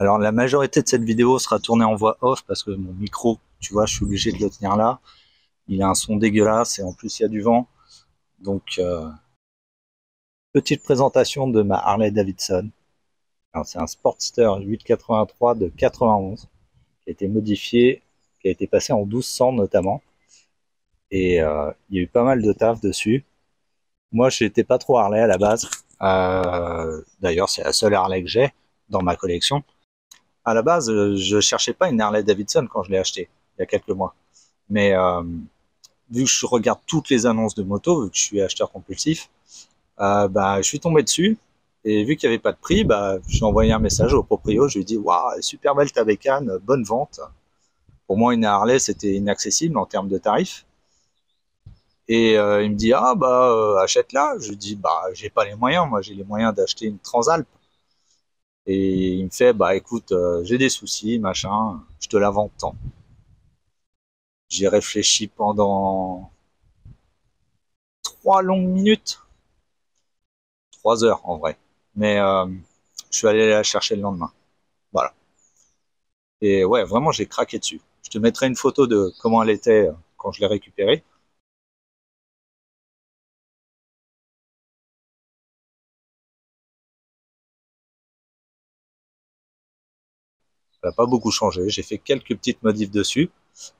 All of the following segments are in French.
Alors la majorité de cette vidéo sera tournée en voix off parce que mon micro, tu vois, je suis obligé de le tenir là. Il a un son dégueulasse et en plus il y a du vent. Donc petite présentation de ma Harley Davidson. Alors c'est un Sportster 883 de 91 qui a été modifié, qui a été passé en 1200 notamment. Et il y a eu pas mal de taf dessus. Moi je n'étais pas trop Harley à la base. D'ailleurs c'est la seule Harley que j'ai dans ma collection. À la base, je cherchais pas une Harley Davidson quand je l'ai acheté il y a quelques mois. Mais vu que je regarde toutes les annonces de moto, vu que je suis acheteur compulsif, je suis tombé dessus. Et vu qu'il n'y avait pas de prix, j'ai envoyé un message au proprio. Je lui ai dit, waouh, super belle ta bécane, bonne vente. Pour moi, une Harley, c'était inaccessible en termes de tarifs. Et il me dit, achète-la. Je lui dis, j'ai pas les moyens. Moi, j'ai les moyens d'acheter une Transalp. Et il me fait, écoute, j'ai des soucis, machin, je te la vends tant. J'ai réfléchi pendant 3 longues minutes, 3 heures en vrai. Mais je suis allé la chercher le lendemain. Voilà. Et ouais, vraiment, j'ai craqué dessus. Je te mettrai une photo de comment elle était quand je l'ai récupérée. Elle n'a pas beaucoup changé. J'ai fait quelques petites modifs dessus.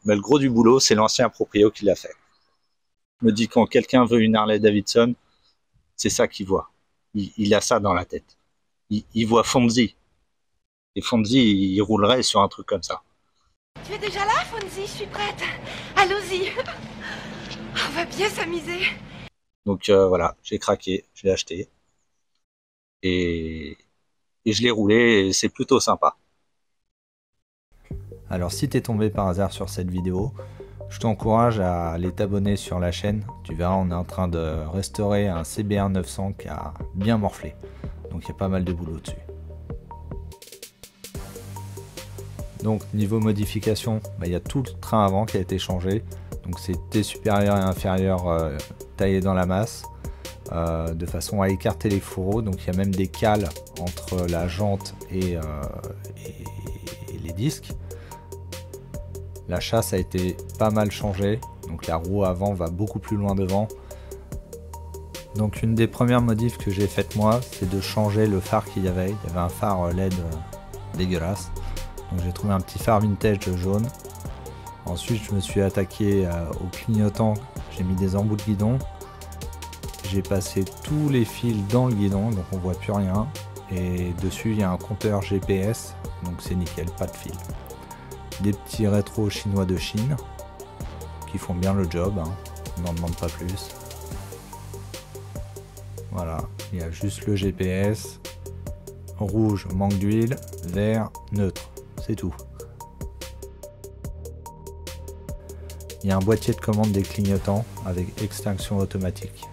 Mais le gros du boulot, c'est l'ancien proprio qui l'a fait. Je me dis quand quelqu'un veut une Harley Davidson, c'est ça qu'il voit. Il a ça dans la tête. Il voit Fonzie. Et Fonzie, il roulerait sur un truc comme ça. Tu es déjà là, Fonzie? Je suis prête. Allons-y. On va bien s'amuser. Donc voilà, j'ai craqué, je l'ai acheté. Et je l'ai roulé et c'est plutôt sympa. Alors si t'es tombé par hasard sur cette vidéo, je t'encourage à aller t'abonner sur la chaîne. Tu verras, on est en train de restaurer un CBR 900 qui a bien morflé. Donc il y a pas mal de boulot dessus. Donc niveau modification, il y a tout le train avant qui a été changé. Donc c'est T supérieur et inférieur taillé dans la masse. De façon à écarter les fourreaux. Donc il y a même des cales entre la jante et les disques. La chasse a été pas mal changée, donc la roue avant va beaucoup plus loin devant. Donc une des premières modifs que j'ai faites moi, c'est de changer le phare qu'il y avait. Il y avait un phare LED dégueulasse. Donc j'ai trouvé un petit phare vintage jaune. Ensuite je me suis attaqué au clignotant, j'ai mis des embouts de guidon. J'ai passé tous les fils dans le guidon, donc on voit plus rien. Et dessus il y a un compteur GPS, donc c'est nickel, pas de fil. Des petits rétros chinois de Chine qui font bien le job, hein. On n'en demande pas plus. Voilà, il y a juste le GPS. Rouge, manque d'huile, vert, neutre, c'est tout. Il y a un boîtier de commande des clignotants avec extinction automatique.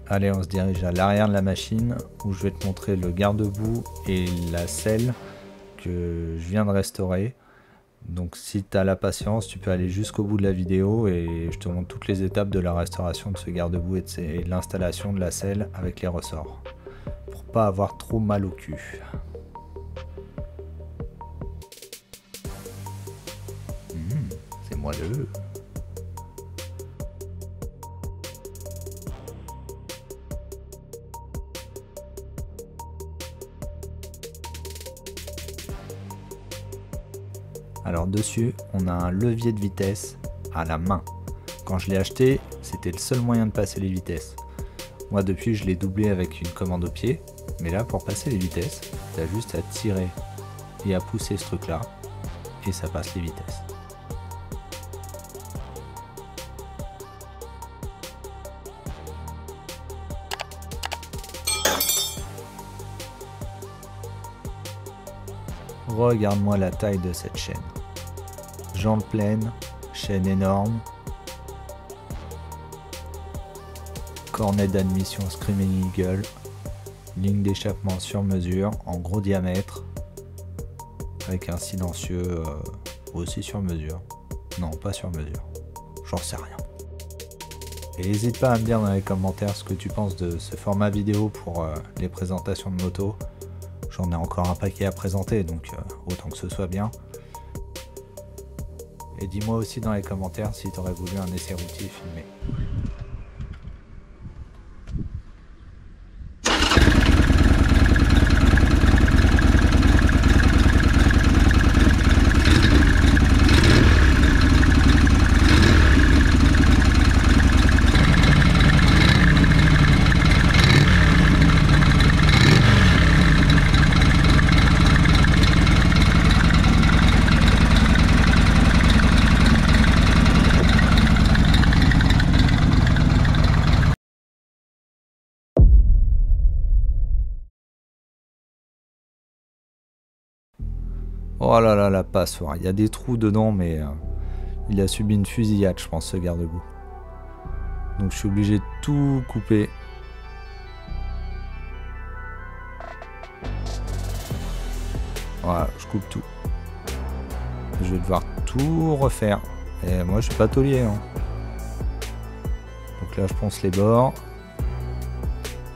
Allez, on se dirige à l'arrière de la machine où je vais te montrer le garde-boue et la selle que je viens de restaurer. Donc si tu as la patience, tu peux aller jusqu'au bout de la vidéo et je te montre toutes les étapes de la restauration de ce garde-boue et de l'installation de la selle avec les ressorts. Pour pas avoir trop mal au cul. C'est moelleux. Alors dessus, on a un levier de vitesse à la main. Quand je l'ai acheté, c'était le seul moyen de passer les vitesses. Moi depuis, je l'ai doublé avec une commande au pied. Mais là, pour passer les vitesses, tu as juste à tirer et à pousser ce truc là. Et ça passe les vitesses. Regarde-moi la taille de cette chaîne. Jante pleine, chaîne énorme. Cornet d'admission Screaming Eagle. Ligne d'échappement sur mesure en gros diamètre. Avec un silencieux aussi sur mesure. Non, pas sur mesure. J'en sais rien. Et n'hésite pas à me dire dans les commentaires ce que tu penses de ce format vidéo pour les présentations de moto. J'en ai encore un paquet à présenter, donc autant que ce soit bien. Et dis-moi aussi dans les commentaires si tu aurais voulu un essai routier filmé. Oh là là, la passoire. Il y a des trous dedans, mais il a subi une fusillade, je pense, ce garde-boue. Donc je suis obligé de tout couper. Voilà, je coupe tout. Je vais devoir tout refaire. Et moi, je suis pas taulier. Hein. Donc là, je ponce les bords.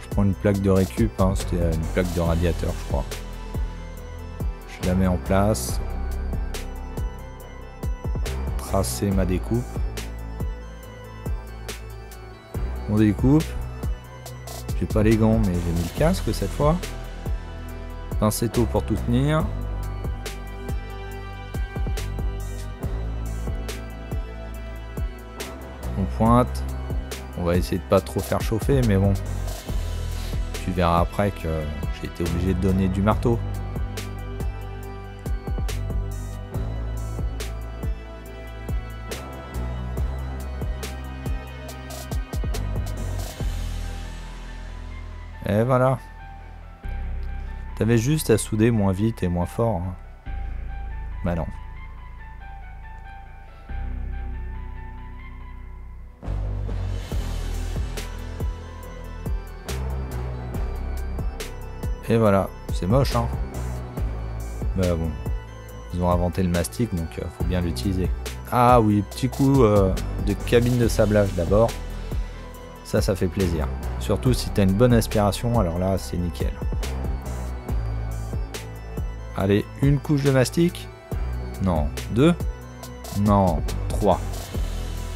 Je prends une plaque de récup. Hein. C'était une plaque de radiateur, je crois. Je la mets en place. Tracer ma découpe. On découpe. J'ai pas les gants, mais j'ai mis le casque cette fois. Pincetto pour tout tenir. On pointe. On va essayer de pas trop faire chauffer, mais bon. Tu verras après que j'ai été obligé de donner du marteau. Et voilà. T'avais juste à souder moins vite et moins fort. Hein. Bah non. Et voilà. C'est moche, hein. Bah bon. Ils ont inventé le mastic, donc faut bien l'utiliser. Ah oui, petit coup de cabine de sablage d'abord. Ça fait plaisir. Surtout si tu as une bonne aspiration, alors là, c'est nickel. Allez, une couche de mastic. Non, 2. Non, 3.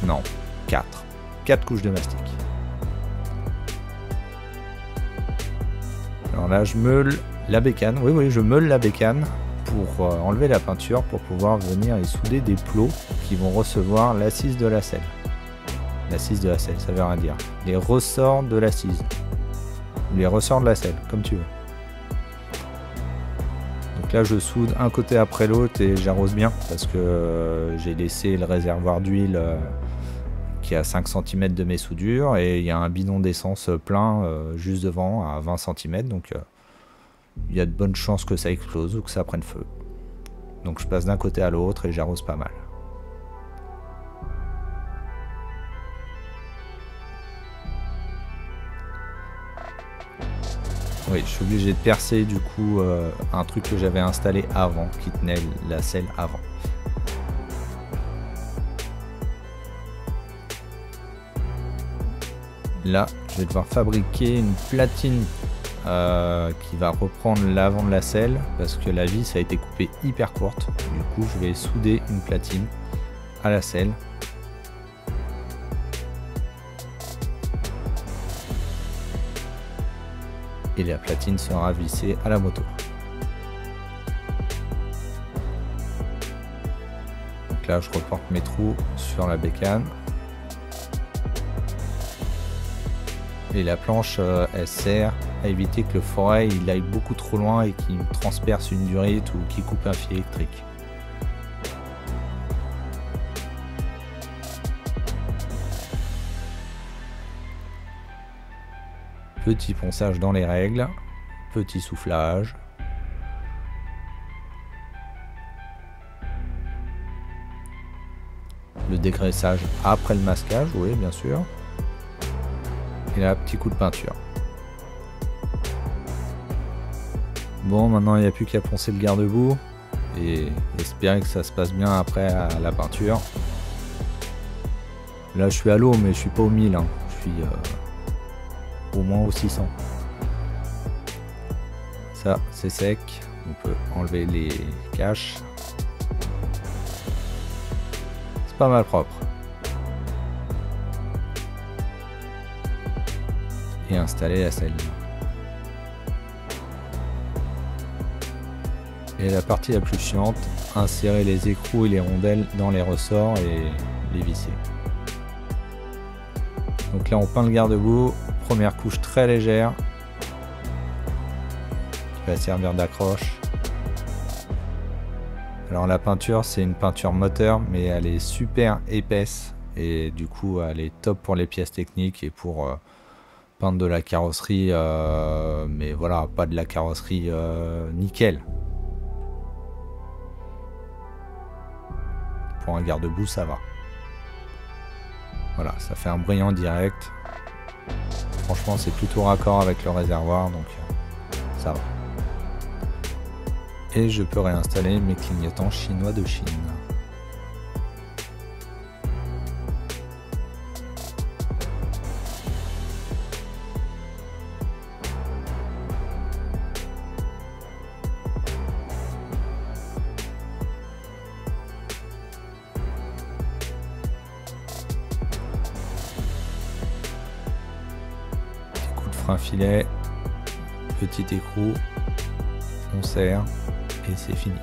Non, 4. 4 couches de mastic. Alors là, je meule la bécane. Oui, je meule la bécane pour enlever la peinture, pour pouvoir venir y souder des plots qui vont recevoir l'assise de la selle. L'assise de la selle, ça veut rien dire. Les ressorts de l'assise. Ou les ressorts de la selle, comme tu veux. Donc là, je soude un côté après l'autre et j'arrose bien parce que j'ai laissé le réservoir d'huile qui est à 5 cm de mes soudures et il y a un bidon d'essence plein juste devant à 20 cm. Donc il y a de bonnes chances que ça explose ou que ça prenne feu. Donc je passe d'un côté à l'autre et j'arrose pas mal. Oui, je suis obligé de percer du coup un truc que j'avais installé avant, qui tenait la selle avant. Là, je vais devoir fabriquer une platine qui va reprendre l'avant de la selle parce que la vis a été coupée hyper courte. Du coup, je vais souder une platine à la selle. Et la platine sera vissée à la moto. Donc là, je reporte mes trous sur la bécane. Et la planche, elle sert à éviter que le foret il aille beaucoup trop loin et qu'il me transperce une durite ou qu'il coupe un fil électrique. Petit ponçage dans les règles, petit soufflage. Le dégraissage après le masquage, oui bien sûr. Et là, petit coup de peinture. Bon, maintenant il n'y a plus qu'à poncer le garde-boue et espérer que ça se passe bien après à la peinture. Là je suis à l'eau, mais je suis pas au 1000, hein. Je suis au moins au 600. Ça c'est sec, on peut enlever les caches. C'est pas mal propre. Et installer la saline. Et la partie la plus chiante, insérer les écrous et les rondelles dans les ressorts et les visser. Donc là on peint le garde-boue, première couche très légère qui va servir d'accroche. Alors la peinture c'est une peinture moteur, mais elle est super épaisse et du coup elle est top pour les pièces techniques et pour peindre de la carrosserie, mais voilà, pas de la carrosserie nickel. Pour un garde-boue ça va. Voilà, ça fait un brillant direct. Franchement c'est plutôt raccord avec le réservoir, donc ça va. Et je peux réinstaller mes clignotants chinois de Chine. Frein filet, petit écrou, on serre et c'est fini.